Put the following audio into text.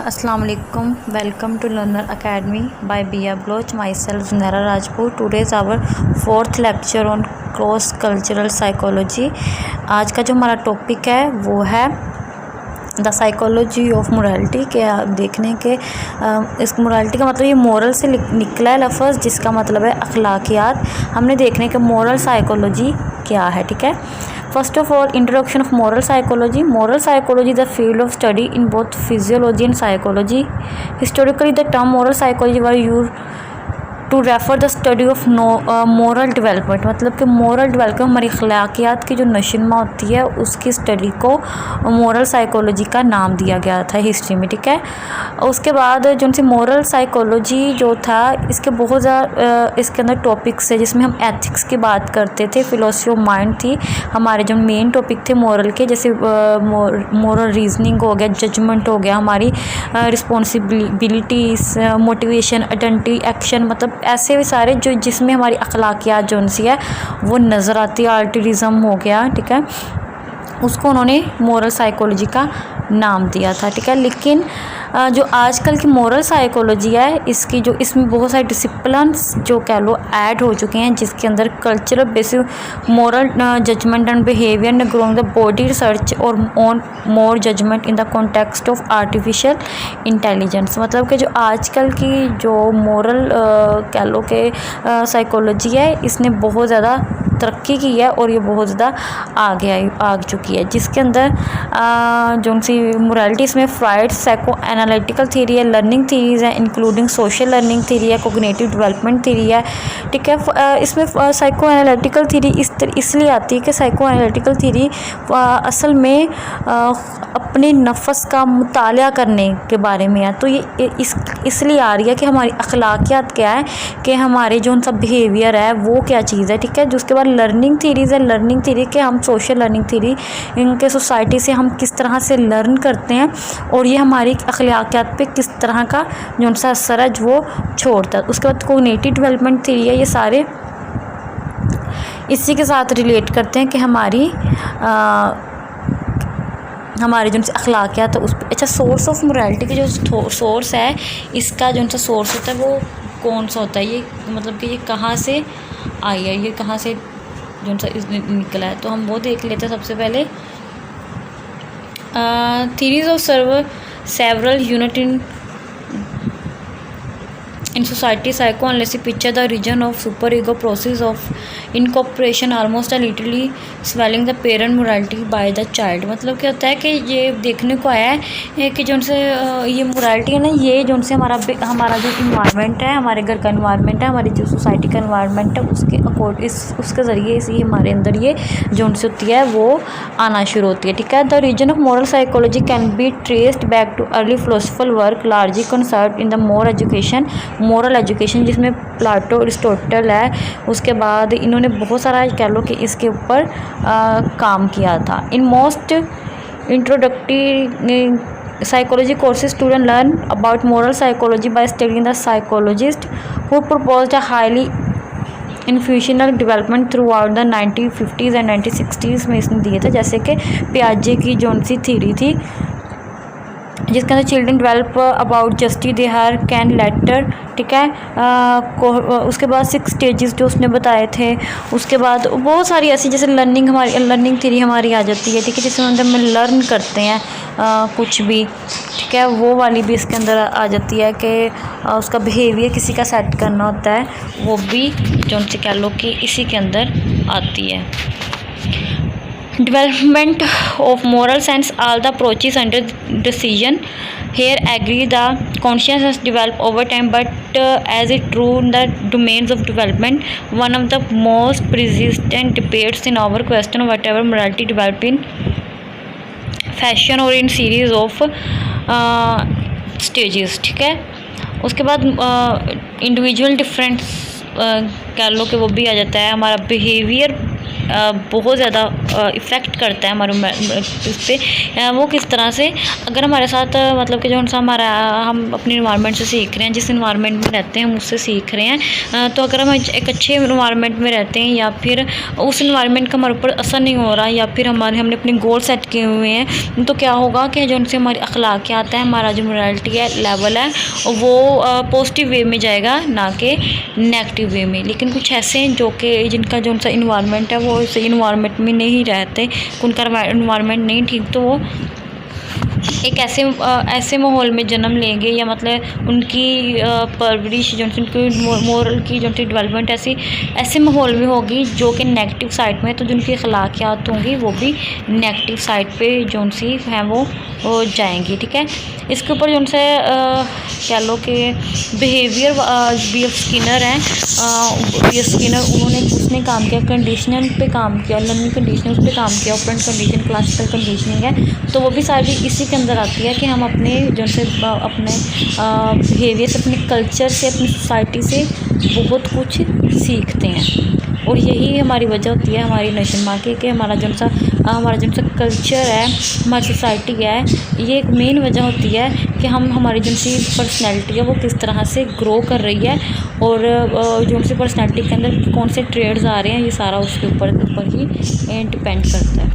Assalamu alaikum. Welcome to Learner Academy by Bia Bloch. Myself Zunaira Rajput. Today is our fourth lecture on cross cultural psychology. आज का जो हमारा topic है वो है the psychology of morality के आप देखने के इस मोरालिटी का मतलब ये मोरल से निकला है लफ्ज़ जिसका मतलब है अखलाकियात। हमने देखने के मोरल साइकोलॉजी क्या है, ठीक है। First of all introduction of moral psychology. Moral psychology is the field of study in both physiology and psychology. Historically the term moral psychology were use to refer the study of moral development, मतलब कि moral development हमारी अखलाकियात की जो नशोनुमा होती है उसकी study को moral psychology का नाम दिया गया था हिस्ट्री में, ठीक है। उसके बाद जो सी मोरल साइकोलॉजी जो था इसके बहुत ज़्यादा इसके अंदर टॉपिक्स है जिसमें हम एथिक्स की बात करते थे, फिलोसफी ऑफ माइंड थी, हमारे जो मेन टॉपिक थे मोरल के, जैसे मोरल रीजनिंग हो गया, जजमेंट हो गया, हमारी रिस्पॉन्सिबिलिटीज़, मोटिवेशन, आइडेंटिटी, एक्शन, मतलब ऐसे भी सारे जो जिसमें हमारी अखलाकियात जो सी है वो नज़र आती है। आर्टिज़म हो गया, ठीक है, उसको उन्होंने मोरल साइकोलॉजी का नाम दिया था, ठीक है। लेकिन जो आजकल की मोरल साइकोलॉजी है इसकी जो इसमें बहुत सारे डिसिप्लिन्स जो कह लो ऐड हो चुके हैं, जिसके अंदर cultural basis moral judgement and behaviour and growing the body research और on more judgement in the context of artificial intelligence. मतलब कि जो आजकल की जो मोरल कह लो कि साइकोलॉजी है इसने बहुत ज़्यादा तरक्की की है और ये बहुत ज़्यादा आग चुकी है, जिसके अंदर जो सी मोरालिटी इसमें फ्राइड साइको एनालिटिकल थ्योरी है, लर्निंग थ्योरीज है इंक्लूडिंग सोशल लर्निंग थ्योरी है, कोग्निटिव डेवलपमेंट थ्योरी है, ठीक है। इसमें साइको एनालिटिकल थ्योरी इसलिए आती है कि साइको एनालिटिकल थ्योरी असल में अपने नफ्स का मुताला करने के बारे में है। तो ये इसलिए आ रही है कि हमारी अखलाकियात क्या है, कि हमारे जो उनका बिहेवियर है वो क्या चीज़ है, ठीक है। जो उसके बाद लर्निंग थ्योरीज है, लर्निंग थ्योरी के हम सोशल लर्निंग थ्योरी इनके सोसाइटी से हम किस तरह से लर्न करते हैं और ये हमारी अखलाकियात पे किस तरह का जो सा असर है वो छोड़ता है। उसके बाद कोग्निटिव डेवलपमेंट थ्योरी है, ये सारे इसी के साथ रिलेट करते हैं कि हमारे जो अखलाकियात है उस पर। अच्छा, सोर्स ऑफ मोरालिटी के जो सोर्स है इसका जो सा सोर्स होता है वो कौन सा होता है, ये मतलब कि ये कहाँ से आई है, ये कहाँ से जो सा निकला है, तो हम वो देख लेते हैं। सबसे पहले theories of several unit in society. Psychoanalysis picture the region of superego process of incorporation almost a literally swelling the parent morality by the child। मतलब क्या होता है कि ये देखने को आया है कि जो से ये मोरालिटी है ना, ये जो से हमारा जो इन्वायरमेंट है, हमारे घर का इन्वायरमेंट है, हमारी जो सोसाइटी का इन्वायरमेंट है उसके ज़रिए से हमारे अंदर ये जो से होती है वो आना शुरू होती है, ठीक है। The reason of moral psychology can be traced back to early philosophical work largely concern in the moral education जिसमें प्लाटो, अरिस्टोटल है। उसके बाद इन्होंने बहुत सारा कह लो कि इसके ऊपर काम किया था। In most introductory psychology courses student learn about moral psychology by studying the psychologist who proposed a highly influential development throughout the 1950s and 1960s में इसने दिए थे, जैसे कि पियाजे की जो सी थ्योरी थी जिसके अंदर children develop about justice they her can letter, ठीक है। उसके बाद 6 स्टेजेस जो उसने बताए थे। उसके बाद बहुत सारी ऐसी जैसे लर्निंग थ्योरी हमारी आ जाती है, ठीक है, जिसमें अंदर में लर्न करते हैं कुछ भी, ठीक है, वो वाली भी इसके अंदर आ जाती है कि उसका बिहेवियर किसी का सेट करना होता है, वो भी जो उनसे कह लो कि इसी के अंदर आती है। Development of moral sense, all the approaches under decision here agree the consciousness develop over time, but as it true in the domains of development, one of the most persistent debates in our question whatever morality develop in fashion or in series of stages, ठीक है। उसके बाद individual difference कह लो कि वो भी आ जाता है। हमारा बिहेवियर बहुत ज़्यादा इफ़ेक्ट करता है हमारे उस पर। वो किस तरह से, अगर हमारे साथ मतलब कि जो हम अपने इन्वायरमेंट से सीख रहे हैं, जिस इन्वायरमेंट में रहते हैं हम उससे सीख रहे हैं, तो अगर हम एक अच्छे इन्वायरमेंट में रहते हैं या फिर उस इन्वायरमेंट का हमारे ऊपर असर नहीं हो रहा, या फिर हमने अपने गोल सेट किए हुए हैं, तो क्या होगा कि जो उनसे हमारी अखलाकियात है, हमारा जो मोरालिटी है लेवल है, वो पॉजिटिव वे में जाएगा, ना कि नेगेटिव वे में। लेकिन कुछ ऐसे हैं जो कि जिनका जो उनका इन्वायरमेंट है वो इस इन्वायरमेंट में नहीं रहते, उनका इन्वायरमेंट नहीं ठीक, तो वो एक ऐसे माहौल में जन्म लेंगे, या मतलब उनकी परवरिश जो उनकी मोरल की जो उनकी डेवलपमेंट ऐसे माहौल में होगी जो कि नेगेटिव साइड में, तो जो उनकी अखलाकियात होंगी वो भी नेगेटिव साइड पे जो उनसी हैं वो जाएंगी। ठीक है, इसके ऊपर जो उनसे कह लो कि बिहेवियर B.F. स्किनर हैं, B.F. स्किनर उसने काम किया, कंडीशनिंग पे काम किया, लर्निंग कंडीशनिंग पे काम किया, ऑपरेंट कंडीशन, क्लासिकल कंडीशनिंग है, तो वो भी सारी इसी के अंदर आती है कि हम अपने जो से अपने बिहेवियर से, अपने कल्चर से, अपनी सोसाइटी से बहुत कुछ सीखते हैं। और यही हमारी वजह होती है हमारी नशोनुमा की, कि हमारा जो सा कल्चर है, हमारी सोसाइटी है, ये एक मेन वजह होती है कि हमारी जो सी पर्सनैलिटी है वो किस तरह से ग्रो कर रही है, और जो सी पर्सनैलिटी के अंदर कौन से ट्रेड्स आ रहे हैं, ये सारा उसके ऊपर ही डिपेंड करता है।